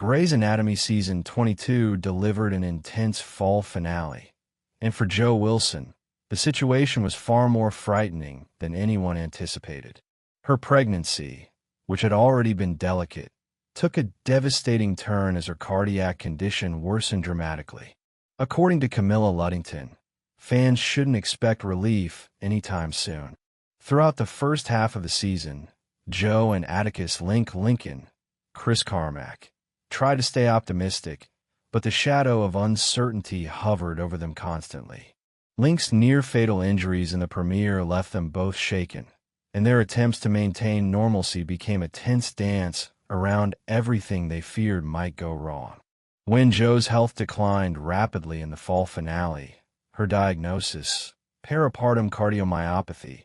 Grey's Anatomy Season 22 delivered an intense fall finale, and for Jo Wilson, the situation was far more frightening than anyone anticipated. Her pregnancy, which had already been delicate, took a devastating turn as her cardiac condition worsened dramatically. According to Camilla Luddington, fans shouldn't expect relief anytime soon. Throughout the first half of the season, Jo and Atticus Lincoln, Chris Caramack, tried to stay optimistic, but the shadow of uncertainty hovered over them constantly. Link's near-fatal injuries in the premiere left them both shaken, and their attempts to maintain normalcy became a tense dance around everything they feared might go wrong. When Jo's health declined rapidly in the fall finale, her diagnosis, peripartum cardiomyopathy,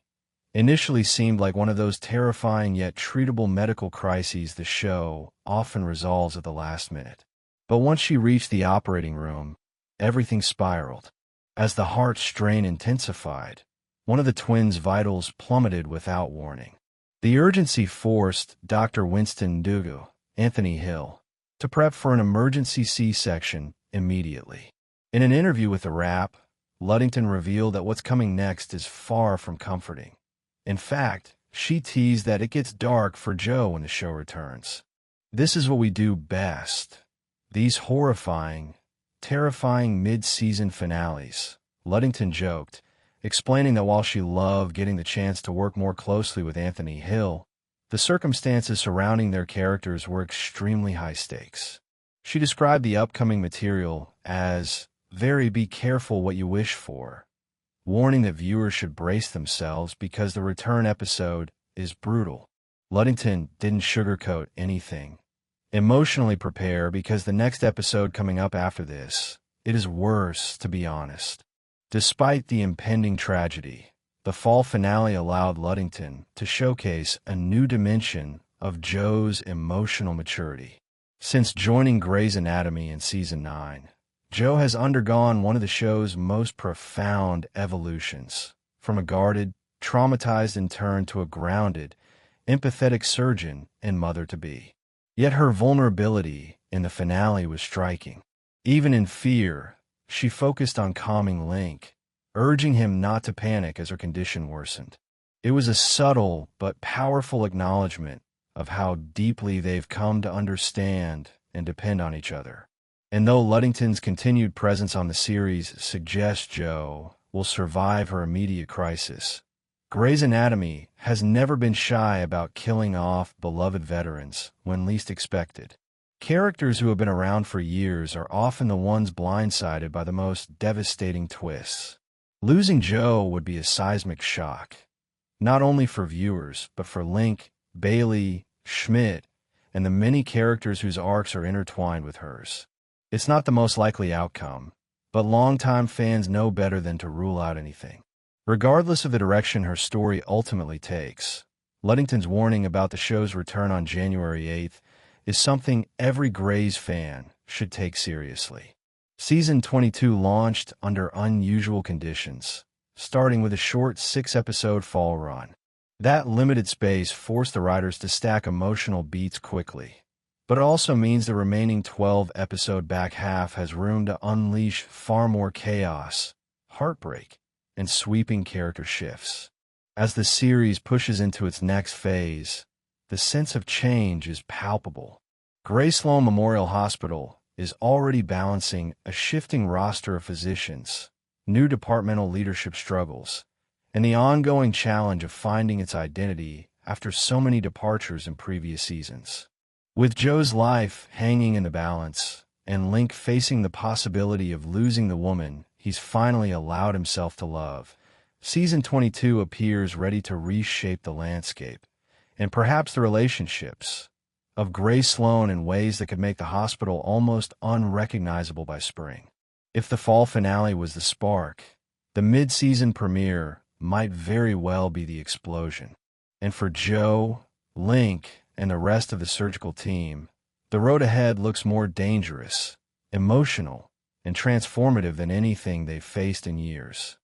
initially seemed like one of those terrifying yet treatable medical crises the show often resolves at the last minute. But once she reached the operating room, everything spiraled. As the heart strain intensified, one of the twins' vitals plummeted without warning. The urgency forced Dr. Winston Ndugu, Anthony Hill, to prep for an emergency C-section immediately. In an interview with The Wrap, Luddington revealed that what's coming next is far from comforting. In fact, she teased that it gets dark for Jo when the show returns. "This is what we do best. These horrifying, terrifying mid-season finales," Luddington joked, explaining that while she loved getting the chance to work more closely with Anthony Hill, the circumstances surrounding their characters were extremely high stakes. She described the upcoming material as very be careful what you wish for, warning that viewers should brace themselves because the return episode is brutal. Luddington didn't sugarcoat anything. Emotionally prepare because the next episode coming up after this, it is worse, to be honest. Despite the impending tragedy, the fall finale allowed Luddington to showcase a new dimension of Jo's emotional maturity. Since joining Grey's Anatomy in Season 9, Jo has undergone one of the show's most profound evolutions, from a guarded, traumatized intern to a grounded, empathetic surgeon and mother-to-be. Yet her vulnerability in the finale was striking. Even in fear, she focused on calming Link, urging him not to panic as her condition worsened. It was a subtle but powerful acknowledgement of how deeply they've come to understand and depend on each other. And though Luddington's continued presence on the series suggests Jo will survive her immediate crisis, Grey's Anatomy has never been shy about killing off beloved veterans when least expected. Characters who have been around for years are often the ones blindsided by the most devastating twists. Losing Jo would be a seismic shock, not only for viewers, but for Link, Bailey, Schmidt, and the many characters whose arcs are intertwined with hers. It's not the most likely outcome, but longtime fans know better than to rule out anything. Regardless of the direction her story ultimately takes, Luddington's warning about the show's return on January 8th is something every Grey's fan should take seriously. Season 22 launched under unusual conditions, starting with a short 6-episode fall run. That limited space forced the writers to stack emotional beats quickly, but it also means the remaining 12-episode back half has room to unleash far more chaos, heartbreak, and sweeping character shifts. As the series pushes into its next phase, the sense of change is palpable. Grey Sloan Memorial Hospital is already balancing a shifting roster of physicians, new departmental leadership struggles, and the ongoing challenge of finding its identity after so many departures in previous seasons. With Jo's life hanging in the balance, and Link facing the possibility of losing the woman he's finally allowed himself to love, Season 22 appears ready to reshape the landscape, and perhaps the relationships, of Grey Sloan in ways that could make the hospital almost unrecognizable by spring. If the fall finale was the spark, the mid-season premiere might very well be the explosion. And for Jo, Link, and the rest of the surgical team, the road ahead looks more dangerous, emotional, and transformative than anything they've faced in years.